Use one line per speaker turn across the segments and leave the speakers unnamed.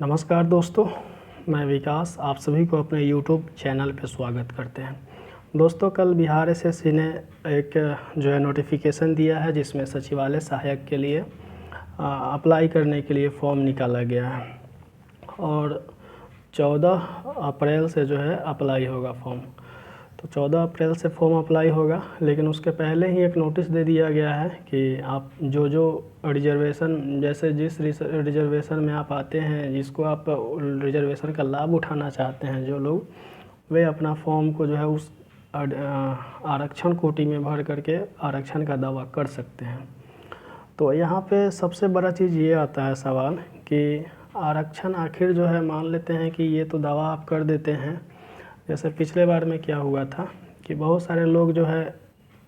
नमस्कार दोस्तों, मैं विकास आप सभी को अपने YouTube चैनल पर स्वागत करते हैं। दोस्तों, कल बिहार एसएससी ने एक जो है नोटिफिकेशन दिया है जिसमें सचिवालय सहायक के लिए अप्लाई करने के लिए फॉर्म निकाला गया है और 14 अप्रैल से जो है अप्लाई होगा फॉर्म। तो 14 अप्रैल से फॉर्म अप्लाई होगा, लेकिन उसके पहले ही एक नोटिस दे दिया गया है कि आप जो रिजर्वेशन, जैसे जिस रिजर्वेशन में आप आते हैं, जिसको आप रिजर्वेशन का लाभ उठाना चाहते हैं, जो लोग, वे अपना फॉर्म को जो है उस आरक्षण कोटि में भर करके आरक्षण का दावा कर सकते हैं। तो यहाँ पे सबसे बड़ा चीज़ ये आता है सवाल कि आरक्षण आखिर जो है, मान लेते हैं कि ये तो दावा आप कर देते हैं। जैसे पिछले बार में क्या हुआ था कि बहुत सारे लोग जो है,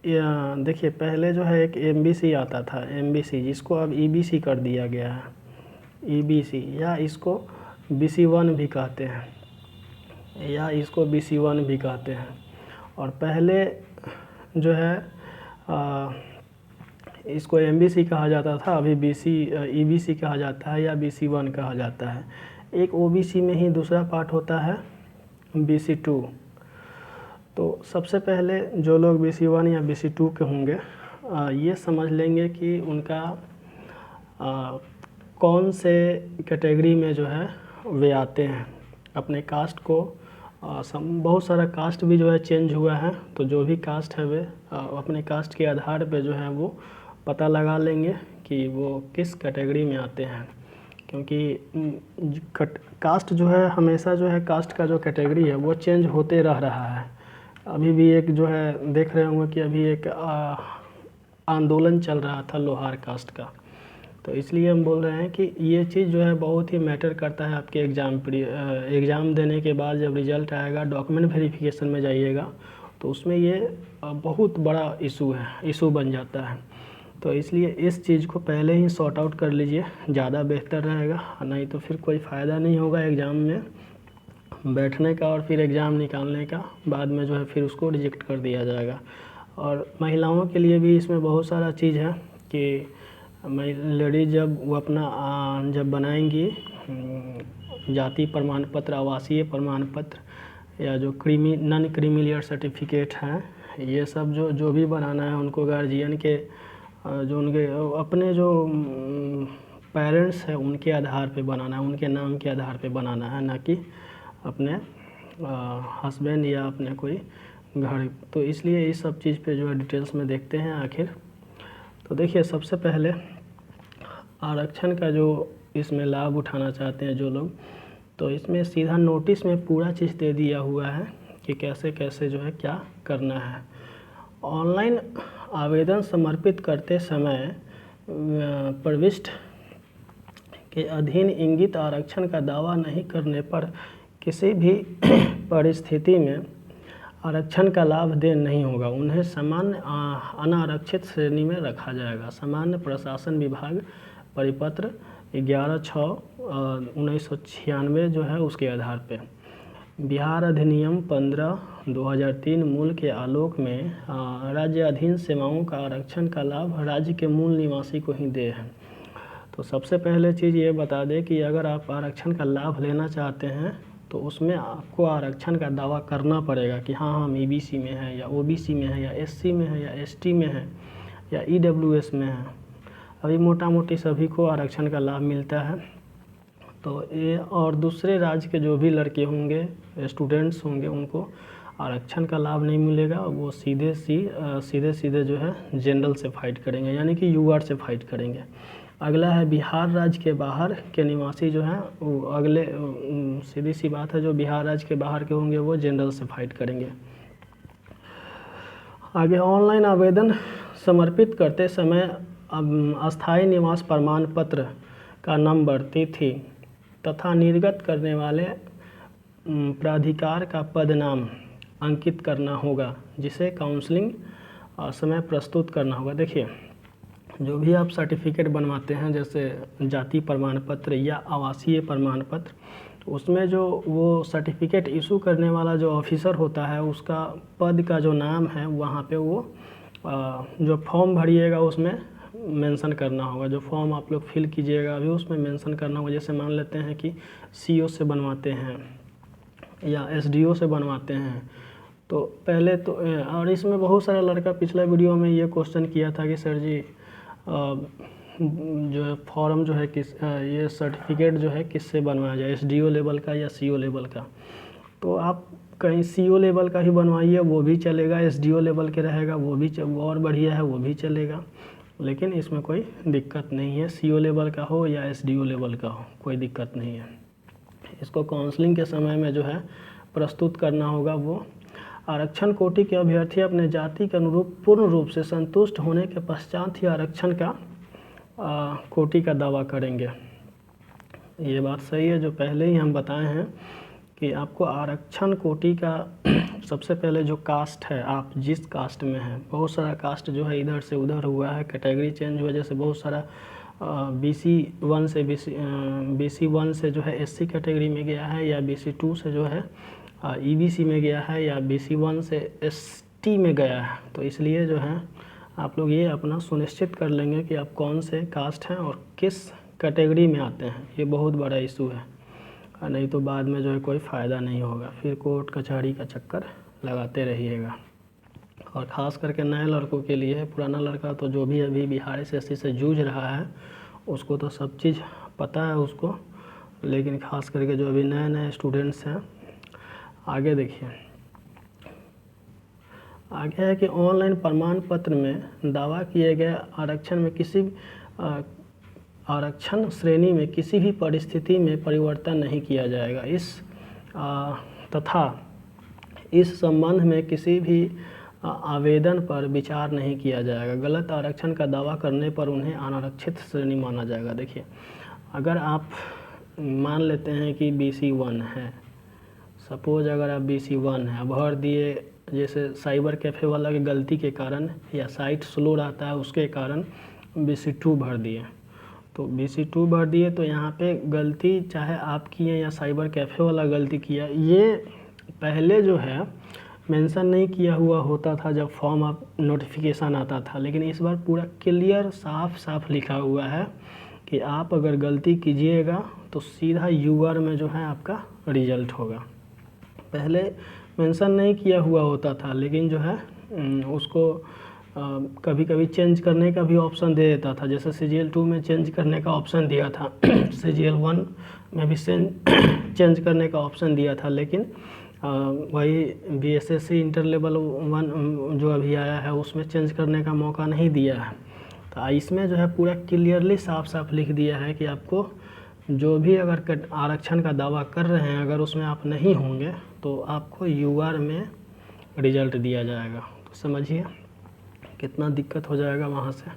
देखिए पहले जो है एक एमबीसी आता था, एमबीसी जिसको अब ईबीसी कर दिया गया है, ईबीसी, या इसको बीसी1 भी कहते हैं, या इसको बीसी1 भी कहते हैं। और पहले जो है इसको एमबीसी कहा जाता था, अभी ईबीसी कहा जाता है या बीसी1 कहा जाता है। एक ओबीसी में ही दूसरा पार्ट होता है बीसी2। तो सबसे पहले जो लोग बीसी1 या बीसी2 के होंगे, ये समझ लेंगे कि उनका कौन से कैटेगरी में जो है वे आते हैं। अपने कास्ट को बहुत सारा कास्ट भी जो है चेंज हुआ है, तो जो भी कास्ट है वे अपने कास्ट के आधार पे जो है वो पता लगा लेंगे कि वो किस कैटेगरी में आते हैं। क्योंकि कास्ट जो है हमेशा जो है, कास्ट का जो कैटेगरी है वो चेंज होते रह रहा है। अभी भी एक जो है देख रहे होंगे कि अभी एक आंदोलन चल रहा था लोहार कास्ट का। तो इसलिए हम बोल रहे हैं कि ये चीज़ जो है बहुत ही मैटर करता है। आपके एग्ज़ाम देने के बाद जब रिज़ल्ट आएगा, डॉक्यूमेंट वेरिफिकेशन में जाइएगा, तो उसमें ये बहुत बड़ा इशू बन जाता है। तो इसलिए इस चीज़ को पहले ही सॉर्ट आउट कर लीजिए, ज़्यादा बेहतर रहेगा। नहीं तो फिर कोई फ़ायदा नहीं होगा एग्ज़ाम में बैठने का और फिर एग्ज़ाम निकालने का, बाद में जो है फिर उसको रिजेक्ट कर दिया जाएगा। और महिलाओं के लिए भी इसमें बहुत सारा चीज़ है कि लेडीज जब वो अपना जब बनाएंगी जाति प्रमाण पत्र, आवासीय प्रमाण पत्र, या जो नॉन क्रीमी सर्टिफिकेट हैं, ये सब जो भी बनाना है उनको गार्जियन के जो उनके अपने जो पेरेंट्स हैं उनके आधार पे बनाना है, उनके नाम के आधार पे बनाना है, ना कि अपने हस्बैंड या अपने कोई घर। तो इसलिए इस सब चीज़ पे जो है डिटेल्स में देखते हैं आखिर। तो देखिए, सबसे पहले आरक्षण का जो इसमें लाभ उठाना चाहते हैं जो लोग, तो इसमें सीधा नोटिस में पूरा चीज़ दे दिया हुआ है कि कैसे कैसे जो है क्या करना है। ऑनलाइन आवेदन समर्पित करते समय प्रविष्ट के अधीन इंगित आरक्षण का दावा नहीं करने पर किसी भी परिस्थिति में आरक्षण का लाभ देय नहीं होगा। उन्हें सामान्य अनारक्षित श्रेणी में रखा जाएगा। सामान्य प्रशासन विभाग परिपत्र 11/6/1996 जो है उसके आधार पे बिहार अधिनियम 15/2003 मूल के आलोक में राज्य अधीन सेवाओं का आरक्षण का लाभ राज्य के मूल निवासी को ही दे है। तो सबसे पहले चीज़ ये बता दें कि अगर आप आरक्षण का लाभ लेना चाहते हैं तो उसमें आपको आरक्षण का दावा करना पड़ेगा कि हाँ हम ईबीसी में हैं, या ओबीसी में हैं, या एससी में हैं, या एसटी में हैं, या ईडब्ल्यूएस में हैं। अभी मोटा मोटी सभी को आरक्षण का लाभ मिलता है। तो ये और दूसरे राज्य के जो भी लड़के होंगे, स्टूडेंट्स होंगे, उनको आरक्षण का लाभ नहीं मिलेगा। वो सीधे जो है जनरल से फाइट करेंगे, यानी कि यूआर से फाइट करेंगे। अगला है बिहार राज्य के बाहर के निवासी जो हैं वो अगले सीधी सी बात है, जो बिहार राज्य के बाहर के होंगे वो जनरल से फाइट करेंगे। आगे, ऑनलाइन आवेदन समर्पित करते समय अस्थायी निवास प्रमाण पत्र का नंबर, तिथि तथा निर्गत करने वाले प्राधिकार का पद नाम अंकित करना होगा, जिसे काउंसलिंग समय प्रस्तुत करना होगा। देखिए, जो भी आप सर्टिफिकेट बनवाते हैं, जैसे जाति प्रमाण पत्र या आवासीय प्रमाण पत्र, तो उसमें जो वो सर्टिफिकेट इशू करने वाला जो ऑफिसर होता है, उसका पद का जो नाम है, वहाँ पे वो जो फॉर्म भरिएगा उसमें मेंशन करना होगा। जो फॉर्म आप लोग फिल कीजिएगा अभी उसमें मेंशन करना होगा। जैसे मान लेते हैं कि सीओ से बनवाते हैं या एसडीओ से बनवाते हैं, तो पहले तो और इसमें बहुत सारा लड़का पिछला वीडियो में ये क्वेश्चन किया था कि सर जी जो है फॉर्म जो है ये सर्टिफिकेट जो है किससे बनवाया जाए, एसडीओ लेवल का या सीओ लेवल का। तो आप कहीं सीओ लेवल का ही बनवाइए, वो भी चलेगा। एसडीओ लेवल के रहेगा वो भी वो और बढ़िया है, वो भी चलेगा। लेकिन इसमें कोई दिक्कत नहीं है, सीओ लेवल का हो या एसडीओ लेवल का हो, कोई दिक्कत नहीं है। इसको काउंसलिंग के समय में जो है प्रस्तुत करना होगा। वो आरक्षण कोटि के अभ्यर्थी अपने जाति के अनुरूप पूर्ण रूप से संतुष्ट होने के पश्चात ही आरक्षण का कोटि का दावा करेंगे। ये बात सही है, जो पहले ही हम बताए हैं कि आपको आरक्षण कोटि का सबसे पहले जो कास्ट है, आप जिस कास्ट में हैं, बहुत सारा कास्ट जो है इधर से उधर हुआ है, कैटेगरी चेंज वजह से बहुत सारा BC1 से BC1 से जो है SC कैटेगरी में गया है, या BC2 से जो है EBC में गया है, या BC1 से ST में गया है। तो इसलिए जो है आप लोग ये अपना सुनिश्चित कर लेंगे कि आप कौन से कास्ट हैं और किस कैटेगरी में आते हैं। ये बहुत बड़ा इशू है, नहीं तो बाद में जो है कोई फ़ायदा नहीं होगा, फिर कोर्ट कचहरी का चक्कर लगाते रहिएगा। और ख़ास करके नए लड़कों के लिए, पुराना लड़का तो जो भी अभी बिहार SSC से जूझ रहा है उसको तो सब चीज़ पता है उसको, लेकिन ख़ास करके जो अभी नए नए स्टूडेंट्स हैं, आगे देखिए, आगे है कि ऑनलाइन प्रमाण पत्र में दावा किए गए आरक्षण में किसी आरक्षण श्रेणी में किसी भी परिस्थिति में परिवर्तन नहीं किया जाएगा। तथा इस संबंध में किसी भी आवेदन पर विचार नहीं किया जाएगा। गलत आरक्षण का दावा करने पर उन्हें अनारक्षित श्रेणी माना जाएगा। देखिए, अगर आप मान लेते हैं कि BC1 है, सपोज अगर आप BC1 है, भर दिए, जैसे साइबर कैफ़े वाला की गलती के कारण या साइट स्लो रहता है उसके कारण BC2 भर दिए, तो BC2 भर दिए तो यहाँ पे गलती चाहे आप किए या साइबर कैफ़े वाला गलती किया, ये पहले जो है मेंशन नहीं किया हुआ होता था जब फॉर्म आप नोटिफिकेशन आता था। लेकिन इस बार पूरा क्लियर साफ साफ लिखा हुआ है कि आप अगर गलती कीजिएगा तो सीधा यूआर में जो है आपका रिजल्ट होगा। पहले मेंशन नहीं किया हुआ होता था, लेकिन जो है उसको कभी कभी चेंज करने का भी ऑप्शन दे देता था। जैसे CGL 2 में चेंज करने का ऑप्शन दिया था CGL 1 में भी चेंज करने का ऑप्शन दिया था, लेकिन वही BSSC इंटर लेवल 1 जो अभी आया है उसमें चेंज करने का मौका नहीं दिया है। तो इसमें जो है पूरा क्लियरली साफ साफ लिख दिया है कि आपको जो भी अगर आरक्षण का दावा कर रहे हैं, अगर उसमें आप नहीं होंगे तो आपको UR में रिजल्ट दिया जाएगा। तो समझिए कितना दिक्कत हो जाएगा वहाँ से।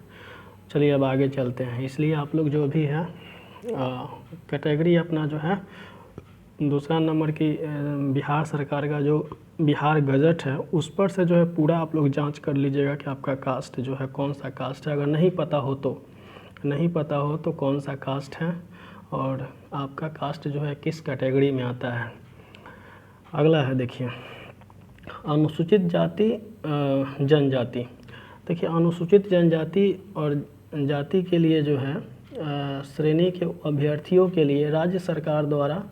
चलिए अब आगे चलते हैं। इसलिए आप लोग जो भी है कैटेगरी अपना जो है दूसरा नंबर की बिहार सरकार का जो बिहार गजट है उस पर से जो है पूरा आप लोग जांच कर लीजिएगा कि आपका कास्ट जो है कौन सा कास्ट है। अगर नहीं पता हो तो कौन सा कास्ट है और आपका कास्ट जो है किस कैटेगरी में आता है। अगला है, देखिए, अनुसूचित जाति जनजाति। देखिए, अनुसूचित जनजाति और जाति के लिए जो है श्रेणी के अभ्यर्थियों के लिए राज्य सरकार द्वारा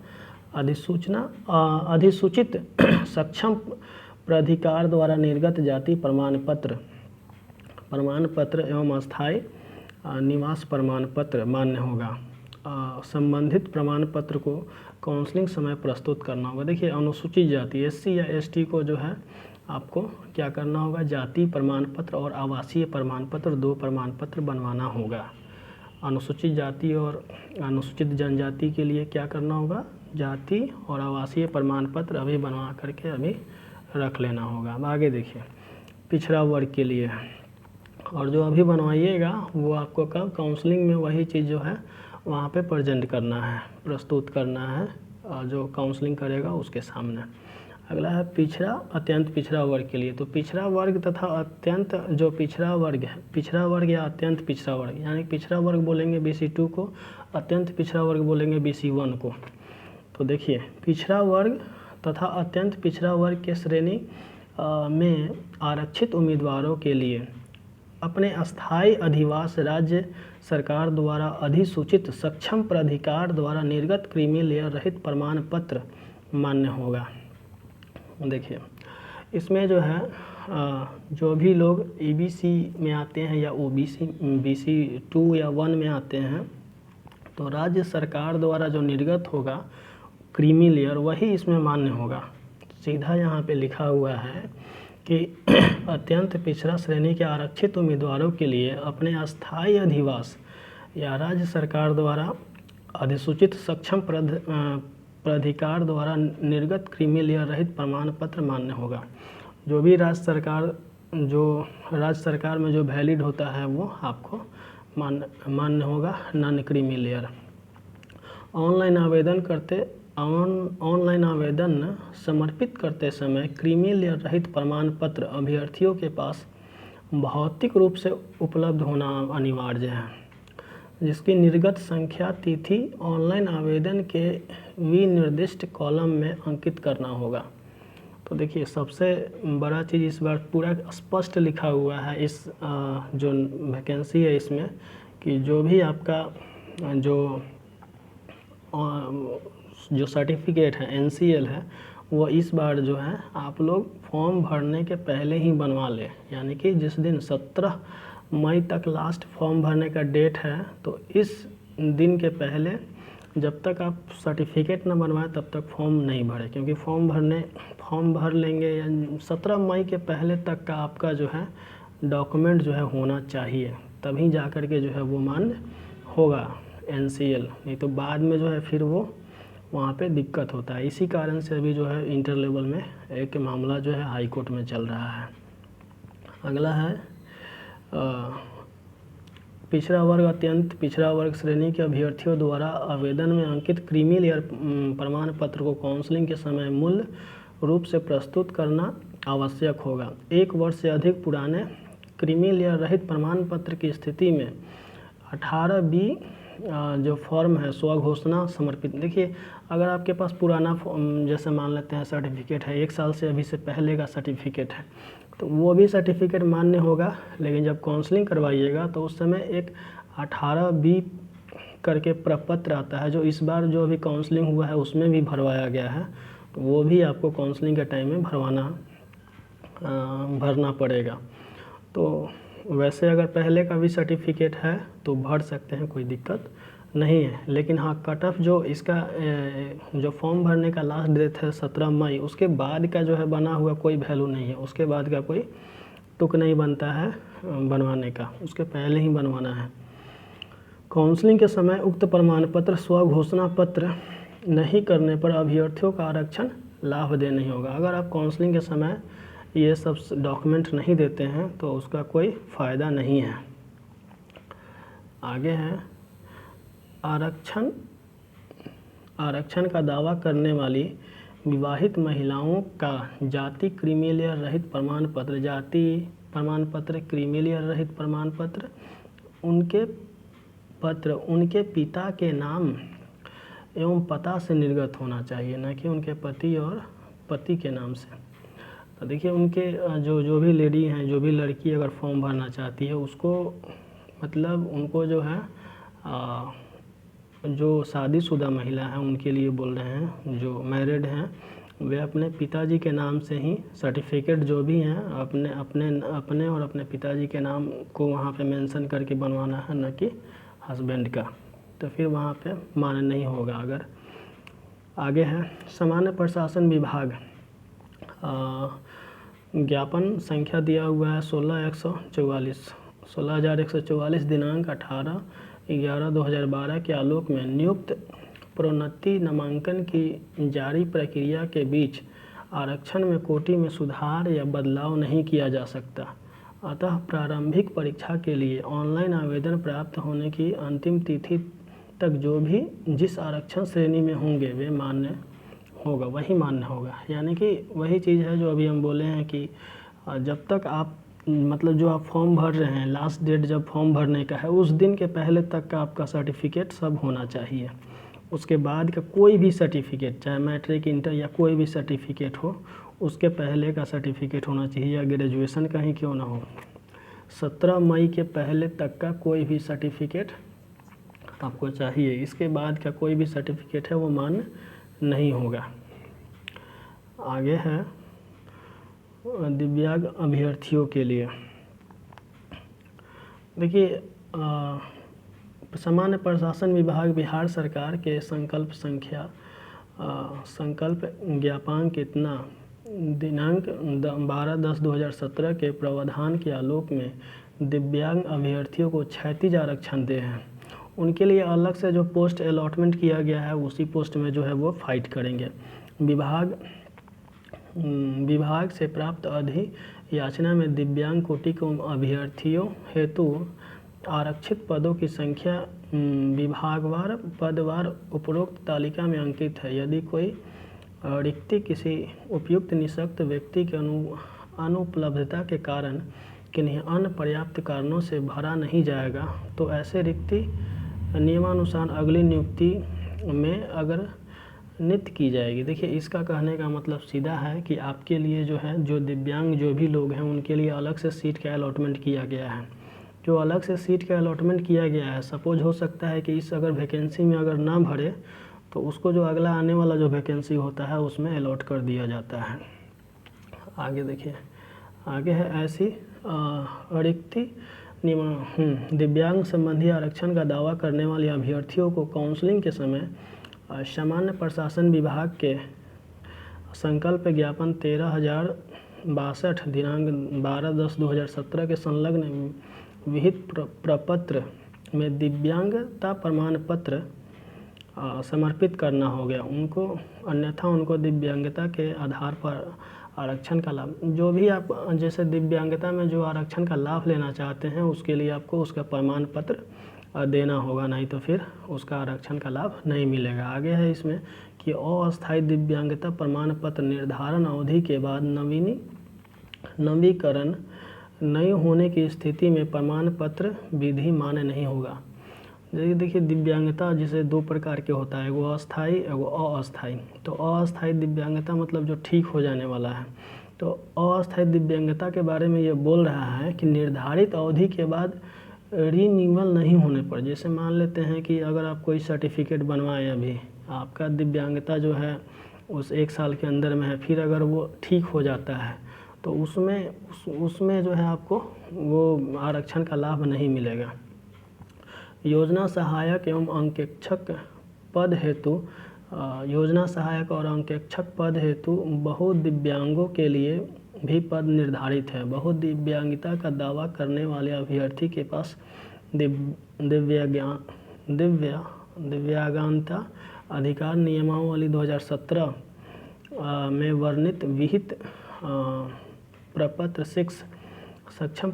अधिसूचित सक्षम प्राधिकार द्वारा निर्गत जाति प्रमाण पत्र एवं अस्थायी निवास प्रमाण पत्र मान्य होगा। संबंधित प्रमाण पत्र को काउंसलिंग समय प्रस्तुत करना होगा। देखिए, अनुसूचित जाति SC या ST को जो है आपको क्या करना होगा, जाति प्रमाण पत्र और आवासीय प्रमाण पत्र 2 प्रमाण पत्र बनवाना होगा। अनुसूचित जाति और अनुसूचित जनजाति के लिए क्या करना होगा, जाति और आवासीय प्रमाण पत्र अभी बनवा करके अभी रख लेना होगा। अब आगे देखिए, पिछड़ा वर्ग के लिए, और जो अभी बनवाइएगा वो आपको कब काउंसलिंग में वही चीज़ जो है वहाँ पे प्रेजेंट करना है, प्रस्तुत करना है, और जो काउंसलिंग करेगा उसके सामने। अगला है पिछड़ा अत्यंत पिछड़ा वर्ग के लिए। तो पिछड़ा वर्ग तथा अत्यंत जो पिछड़ा वर्ग है, पिछड़ा वर्ग या अत्यंत पिछड़ा वर्ग, यानी पिछड़ा वर्ग बोलेंगे BC2 को, अत्यंत पिछड़ा वर्ग बोलेंगे BC1 को। तो देखिए, पिछड़ा वर्ग तथा अत्यंत पिछड़ा वर्ग के श्रेणी में आरक्षित उम्मीदवारों के लिए अपने अस्थायी अधिवास राज्य सरकार द्वारा अधिसूचित सक्षम प्राधिकार द्वारा निर्गत क्रीमी लेयर रहित प्रमाण पत्र मान्य होगा। देखिए इसमें जो है जो भी लोग EBC में आते हैं या OBC BC 2 या 1 में आते हैं, तो राज्य सरकार द्वारा जो निर्गत होगा क्रीमी लेयर वही इसमें मान्य होगा। सीधा यहाँ पे लिखा हुआ है कि अत्यंत पिछड़ा श्रेणी के आरक्षित उम्मीदवारों के लिए अपने अस्थायी अधिवास या राज्य सरकार द्वारा अधिसूचित सक्षम प्राधिकार द्वारा निर्गत क्रीमी लेयर रहित प्रमाण पत्र मान्य होगा। जो भी राज्य सरकार में जो वैलिड होता है वो आपको मान्य होगा नॉन क्रीमी लेयर। ऑनलाइन आवेदन समर्पित करते समय क्रीमी लेयर रहित प्रमाण पत्र अभ्यर्थियों के पास भौतिक रूप से उपलब्ध होना अनिवार्य है, जिसकी निर्गत संख्या तिथि ऑनलाइन आवेदन के विनिर्दिष्ट कॉलम में अंकित करना होगा। तो देखिए सबसे बड़ा चीज़ इस बार पूरा स्पष्ट लिखा हुआ है इस जो वैकेंसी है इसमें कि जो भी आपका जो सर्टिफिकेट है NCL है वो इस बार जो है आप लोग फॉर्म भरने के पहले ही बनवा लें। यानी कि जिस दिन 17 मई तक लास्ट फॉर्म भरने का डेट है, तो इस दिन के पहले जब तक आप सर्टिफिकेट न बनवाएं तब तक फॉर्म नहीं भरें, क्योंकि फॉर्म भर लेंगे या 17 मई के पहले तक का आपका जो है डॉक्यूमेंट जो है होना चाहिए, तभी जा कर के जो है वो मान्य होगा NCL। नहीं तो बाद में जो है फिर वो वहाँ पे दिक्कत होता है। इसी कारण से अभी जो है इंटर लेवल में एक मामला जो है हाई कोर्ट में चल रहा है। अगला है पिछड़ा वर्ग अत्यंत पिछड़ा वर्ग श्रेणी के अभ्यर्थियों द्वारा आवेदन में अंकित क्रीमी लेयर प्रमाण पत्र को काउंसलिंग के समय मूल रूप से प्रस्तुत करना आवश्यक होगा। 1 वर्ष से अधिक पुराने क्रीमी लेयर रहित प्रमाण पत्र की स्थिति में 18B जो फॉर्म है स्वघोषणा समर्पित। देखिए अगर आपके पास पुराना जैसे मान लेते हैं सर्टिफिकेट है 1 साल से अभी से पहले का सर्टिफिकेट है, तो वो भी सर्टिफिकेट मान्य होगा। लेकिन जब काउंसलिंग करवाइएगा तो उस समय एक 18B करके प्रपत्र आता है, जो इस बार जो अभी काउंसलिंग हुआ है उसमें भी भरवाया गया है, तो वो भी आपको काउंसलिंग के टाइम में भरना पड़ेगा। तो वैसे अगर पहले का भी सर्टिफिकेट है तो भर सकते हैं, कोई दिक्कत नहीं है। लेकिन हाँ कट ऑफ जो इसका जो फॉर्म भरने का लास्ट डेट है 17 मई, उसके बाद का जो है बना हुआ कोई वैल्यू नहीं है, उसके बाद का कोई तुक नहीं बनता है बनवाने का, उसके पहले ही बनवाना है। काउंसलिंग के समय उक्त प्रमाण पत्र स्वघोषणा पत्र नहीं करने पर अभ्यर्थियों का आरक्षण लाभदेय नहीं होगा। अगर आप काउंसलिंग के समय ये सब डॉक्यूमेंट नहीं देते हैं तो उसका कोई फ़ायदा नहीं है। आगे है आरक्षण का दावा करने वाली विवाहित महिलाओं का जाति क्रीमी लेयर रहित प्रमाण पत्र, जाति प्रमाण पत्र, क्रीमी लेयर रहित प्रमाण पत्र, उनके पिता के नाम एवं पता से निर्गत होना चाहिए, न कि उनके पति के नाम से। तो देखिए उनके जो भी लेडी हैं, जो भी लड़की अगर फॉर्म भरना चाहती है उसको मतलब उनको जो है जो शादीशुदा महिला हैं उनके लिए बोल रहे हैं, जो मैरिड हैं वे अपने पिताजी के नाम से ही सर्टिफिकेट जो भी हैं अपने और अपने पिताजी के नाम को वहाँ पे मेंशन करके बनवाना है, न कि हस्बैंड का। तो फिर वहाँ पे मान्य नहीं होगा। अगर आगे है सामान्य प्रशासन विभाग, ज्ञापन संख्या दिया हुआ है 16,144 दिनांक 18/11/2012 के आलोक में नियुक्त प्रोन्नति नामांकन की जारी प्रक्रिया के बीच आरक्षण में कोटि में सुधार या बदलाव नहीं किया जा सकता। अतः प्रारंभिक परीक्षा के लिए ऑनलाइन आवेदन प्राप्त होने की अंतिम तिथि तक जो भी जिस आरक्षण श्रेणी में होंगे वे मान्य होगा, वही मान्य होगा। यानी कि वही चीज़ है जो अभी हम बोले हैं कि जब तक आप मतलब जो आप फॉर्म भर रहे हैं, लास्ट डेट जब फॉर्म भरने का है उस दिन के पहले तक का आपका सर्टिफिकेट सब होना चाहिए। उसके बाद का कोई भी सर्टिफिकेट, चाहे मैट्रिक, इंटर या कोई भी सर्टिफिकेट हो, उसके पहले का सर्टिफिकेट होना चाहिए, या ग्रेजुएशन का ही क्यों ना हो। 17 मई के पहले तक का कोई भी सर्टिफिकेट आपको चाहिए। इसके बाद का कोई भी सर्टिफिकेट है वो मान्य नहीं होगा। आगे है दिव्यांग अभ्यर्थियों के लिए। देखिए, सामान्य प्रशासन विभाग बिहार सरकार के संकल्प ज्ञापन इतना दिनांक 12/10/2017 के प्रावधान के आलोक में दिव्यांग अभ्यर्थियों को क्षैतिज आरक्षण दे हैं। उनके लिए अलग से जो पोस्ट अलॉटमेंट किया गया है उसी पोस्ट में जो है वो फाइट करेंगे। विभाग से प्राप्त अधियाचना में दिव्यांग कोटि के अभ्यर्थियों हेतु आरक्षित पदों की संख्या विभागवार पदवार उपरोक्त तालिका में अंकित है। यदि कोई रिक्ति किसी उपयुक्त निःशक्त व्यक्ति के अनुपलब्धता के कारण किन्हीं अन्य पर्याप्त कारणों से भरा नहीं जाएगा तो ऐसे रिक्ति नियमानुसार अगली नियुक्ति में अगर नियुक्त की जाएगी। देखिए, इसका कहने का मतलब सीधा है कि आपके लिए जो है, जो दिव्यांग जो भी लोग हैं उनके लिए अलग से सीट का अलॉटमेंट किया गया है। जो अलग से सीट का अलॉटमेंट किया गया है, सपोज हो सकता है कि इस अगर वैकेंसी में अगर ना भरे तो उसको जो अगला आने वाला जो वैकेंसी होता है उसमें अलॉट कर दिया जाता है। आगे देखिए, आगे है ऐसी रिक्ति दिव्यांग संबंधी आरक्षण का दावा करने वाले अभ्यर्थियों को काउंसलिंग के समय सामान्य प्रशासन विभाग के संकल्प ज्ञापन 13,062 दिनांक 12/10/2017 के संलग्न विहित प्रपत्र में दिव्यांगता प्रमाण पत्र समर्पित करना हो गया उनको, अन्यथा उनको दिव्यांगता के आधार पर आरक्षण का लाभ, जो भी आप जैसे दिव्यांगता में जो आरक्षण का लाभ लेना चाहते हैं उसके लिए आपको उसका प्रमाण पत्र देना होगा, नहीं तो फिर उसका आरक्षण का लाभ नहीं मिलेगा। आगे है इसमें कि अस्थायी दिव्यांगता प्रमाण पत्र निर्धारण अवधि के बाद नवीकरण नहीं होने की स्थिति में प्रमाण पत्र विधि मान्य नहीं होगा। देखिए, दिव्यांगता जैसे दो प्रकार के होता है, वो अस्थाई एगो अस्थाई। तो अस्थाई दिव्यांगता मतलब जो ठीक हो जाने वाला है। तो अस्थाई दिव्यांगता के बारे में ये बोल रहा है कि निर्धारित अवधि के बाद रीन्यूअल नहीं होने पर, जैसे मान लेते हैं कि अगर आप कोई सर्टिफिकेट बनवाएं, अभी आपका दिव्यांगता जो है उस 1 साल के अंदर में है, फिर अगर वो ठीक हो जाता है तो उसमें जो है आपको वो आरक्षण का लाभ नहीं मिलेगा। योजना सहायक एवं अंकेक्षक पद हेतु योजना सहायक और अंकेक्षक पद हेतु बहुदिव्यांगों के लिए भी पद निर्धारित है। बहुदिव्यांगता का दावा करने वाले अभ्यर्थी के पास दिव्यांगता अधिकार नियमावली 2017 में वर्णित विहित प्रपत्र 6 सक्षम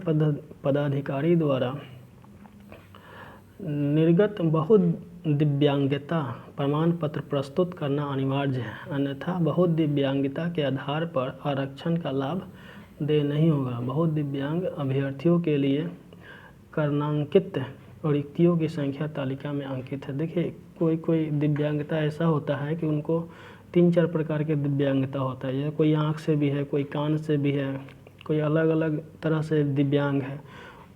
पदाधिकारी द्वारा निर्गत बहुदिव्यांगता प्रमाण पत्र प्रस्तुत करना अनिवार्य है, अन्यथा बहुदिव्यांगता के आधार पर आरक्षण का लाभ दे नहीं होगा। बहुदिव्यांग अभ्यर्थियों के लिए करणांकित रिक्तियों की संख्या तालिका में अंकित है। देखिए, कोई दिव्यांगता ऐसा होता है कि उनको 3-4 प्रकार के दिव्यांगता होता है, जैसे कोई आँख से भी है, कोई कान से भी है, कोई अलग अलग तरह से दिव्यांग है।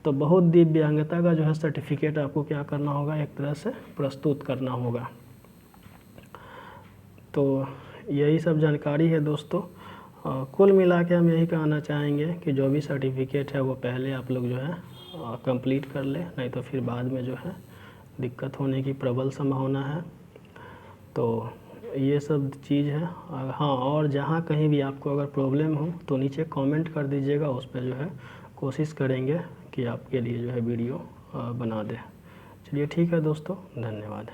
तो बहुत दिव्यांगता का जो है सर्टिफिकेट आपको क्या करना होगा, एक तरह से प्रस्तुत करना होगा। तो यही सब जानकारी है दोस्तों। कुल मिला के हम यही कहना चाहेंगे कि जो भी सर्टिफिकेट है वो पहले आप लोग जो है कंप्लीट कर ले, नहीं तो फिर बाद में जो है दिक्कत होने की प्रबल संभावना है। तो ये सब चीज़ है। हाँ, और जहाँ कहीं भी आपको अगर प्रॉब्लम हो तो नीचे कमेंट कर दीजिएगा, उस पर जो है कोशिश करेंगे कि आपके लिए जो है वीडियो बना दे। चलिए ठीक है दोस्तों, धन्यवाद।